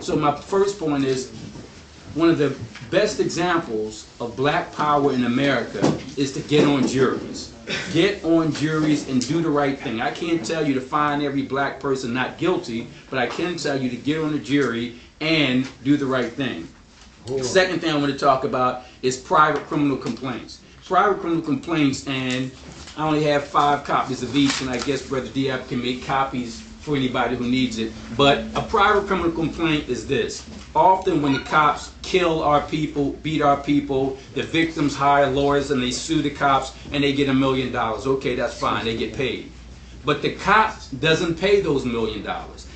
So my first point is, one of the best examples of black power in America is to get on juries. Get on juries and do the right thing. I can't tell you to find every black person not guilty, but I can tell you to get on a jury and do the right thing. The second thing I want to talk about is private criminal complaints. Private criminal complaints, and I only have 5 copies of each, and I guess Brother Diab can make copies for anybody who needs it. But a private criminal complaint is this. Often when the cops kill our people, beat our people, the victims hire lawyers and they sue the cops and they get $1 million. Okay, that's fine, they get paid. But the cop doesn't pay those $1 million.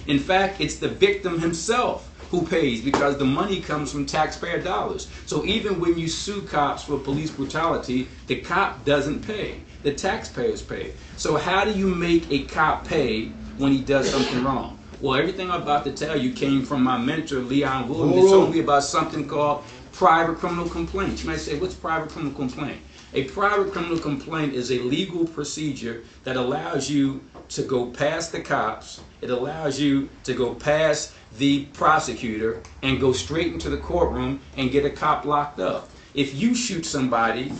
In fact, it's the victim himself who pays, because the money comes from taxpayer dollars. So even when you sue cops for police brutality, the cop doesn't pay. The taxpayers pay. So how do you make a cop pay when he does something wrong? Well, everything I'm about to tell you came from my mentor, Leon Williams. He told me about something called private criminal complaint. You might say, what's private criminal complaint? A private criminal complaint is a legal procedure that allows you to go past the cops. It allows you to go past the prosecutor and go straight into the courtroom and get a cop locked up. If you shoot somebody,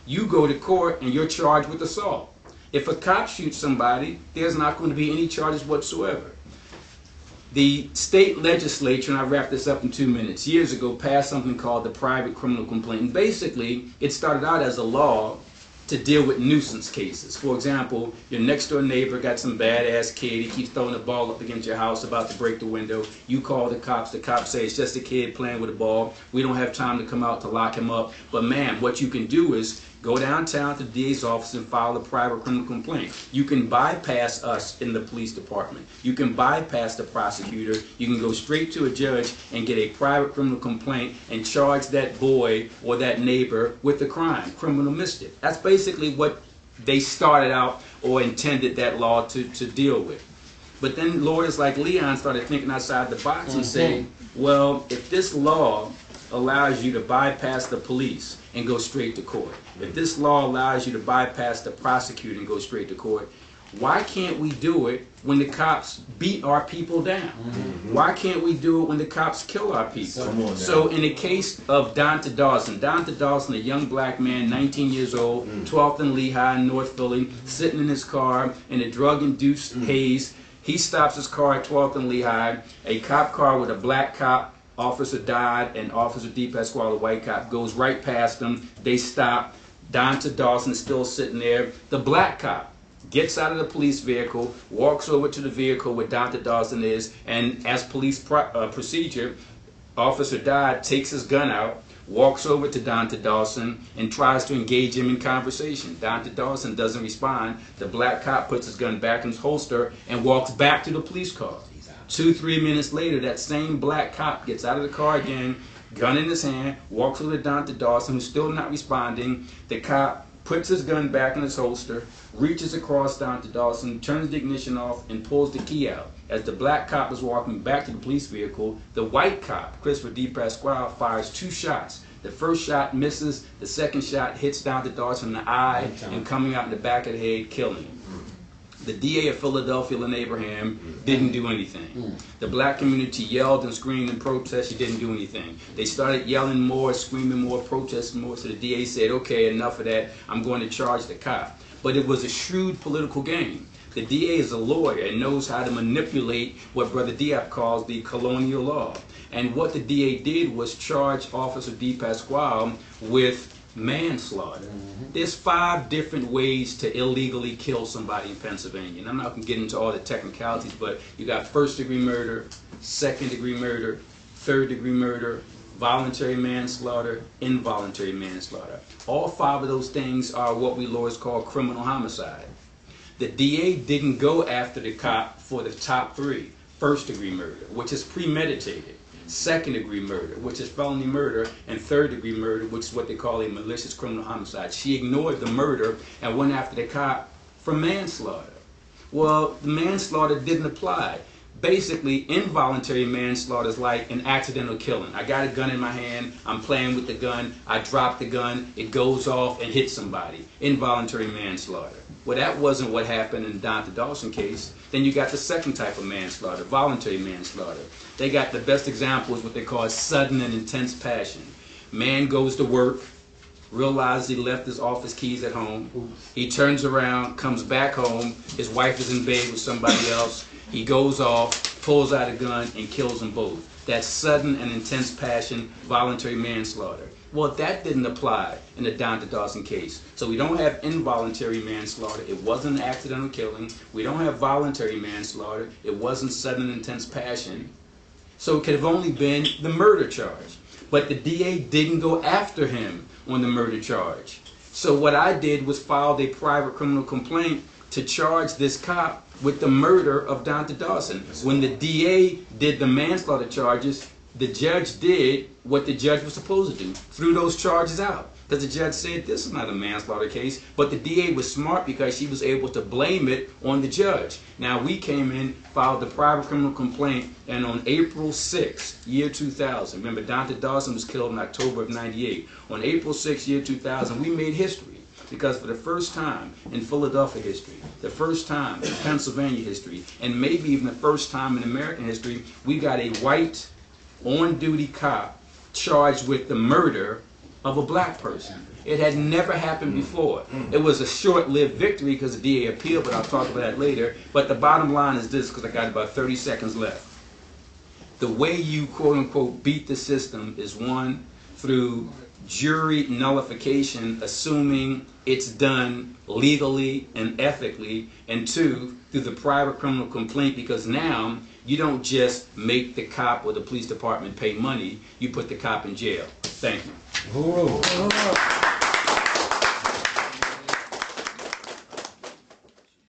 you go to court and you're charged with assault. If a cop shoots somebody, there's not going to be any charges whatsoever. The state legislature, and I wrap this up in 2 minutes, years ago passed something called the private criminal complaint. And basically, it started out as a law to deal with nuisance cases. For example, your next door neighbor got some badass kid, he keeps throwing the ball up against your house, about to break the window. You call the cops say it's just a kid playing with a ball. We don't have time to come out to lock him up. But man, what you can do is go downtown to the DA's office and file a private criminal complaint. You can bypass us in the police department. You can bypass the prosecutor. You can go straight to a judge and get a private criminal complaint and charge that boy or that neighbor with the crime, criminal mischief. That's basically what they started out or intended that law to deal with. But then lawyers like Leon started thinking outside the box and saying, well, if this law allows you to bypass the police and go straight to court, if this law allows you to bypass the prosecutor and go straight to court, why can't we do it when the cops beat our people down? Why can't we do it when the cops kill our people? So in the case of Donta Dawson, a young black man, 19 years old, 12th and Lehigh in North Philly, sitting in his car in a drug-induced haze. He stops his car at 12th and Lehigh. A cop car with a black cop officer died, and Officer D. Pasquale, a white cop, goes right past them. They stop. Donta Dawson is still sitting there. The black cop gets out of the police vehicle, walks over to the vehicle where Donta Dawson is, and as police procedure, Officer Dodd takes his gun out, walks over to Donta Dawson, and tries to engage him in conversation. Donta Dawson doesn't respond. The black cop puts his gun back in his holster and walks back to the police car. 2-3 minutes later, that same black cop gets out of the car again, gun in his hand, walks over to Donta Dawson, who's still not responding. The cop puts his gun back in his holster, reaches across Donta Dawson, turns the ignition off, and pulls the key out. As the black cop is walking back to the police vehicle, the white cop, Christopher D. Pasquale, fires 2 shots. The first shot misses, the second shot hits Donta Dawson in the eye and coming out in the back of the head, killing him. The DA of Philadelphia, Lynn Abraham, didn't do anything. The black community yelled and screamed in protest. He didn't do anything. They started yelling more, screaming more, protesting more. So the DA said, okay, enough of that. I'm going to charge the cop. But it was a shrewd political game. The DA is a lawyer and knows how to manipulate what Brother Diab calls the colonial law. And what the DA did was charge Officer D. Pasquale with manslaughter. There's 5 different ways to illegally kill somebody in Pennsylvania. And I'm not going to get into all the technicalities, but you got first-degree murder, second-degree murder, third-degree murder, voluntary manslaughter, involuntary manslaughter. All 5 of those things are what we lawyers call criminal homicide. The DA didn't go after the cop for the top 3. First-degree murder, which is premeditated. Second-degree murder, which is felony murder, and third-degree murder, which is what they call a malicious criminal homicide. She ignored the murder and went after the cop for manslaughter. Well, the manslaughter didn't apply. basically, involuntary manslaughter is like an accidental killing. I got a gun in my hand, I'm playing with the gun, I drop the gun, it goes off and hits somebody. Involuntary manslaughter. Well, that wasn't what happened in the Dr. Dawson case. Then you got the second type of manslaughter, voluntary manslaughter. They got the best example is what they call sudden and intense passion. Man goes to work, realizes he left his office keys at home. He turns around, comes back home, his wife is in bed with somebody else. He goes off, pulls out a gun, and kills them both. That's sudden and intense passion, voluntary manslaughter. Well, that didn't apply in the Dr. Dawson case. So we don't have involuntary manslaughter. It wasn't an accidental killing. We don't have voluntary manslaughter. It wasn't sudden and intense passion. So it could have only been the murder charge. But the DA didn't go after him on the murder charge. So what I did was filed a private criminal complaint to charge this cop with the murder of Dr. Dawson. When the DA did the manslaughter charges, the judge did what the judge was supposed to do, threw those charges out. Because the judge said this is not a manslaughter case, but the DA was smart because she was able to blame it on the judge. Now we came in, filed the private criminal complaint, and on April 6th, year 2000, remember Dr. Dawson was killed in October of '98. On April 6th, year 2000, we made history. Because for the first time in Philadelphia history, the first time in Pennsylvania history, and maybe even the first time in American history, we got a white, on-duty cop charged with the murder of a black person. It had never happened before. It was a short-lived victory because the DA appealed, but I'll talk about that later. But the bottom line is this, because I got about 30 seconds left. The way you, quote-unquote, beat the system is, one, through jury nullification, assuming it's done legally and ethically, and two, through the private criminal complaint, because now you don't just make the cop or the police department pay money, you put the cop in jail. Thank you.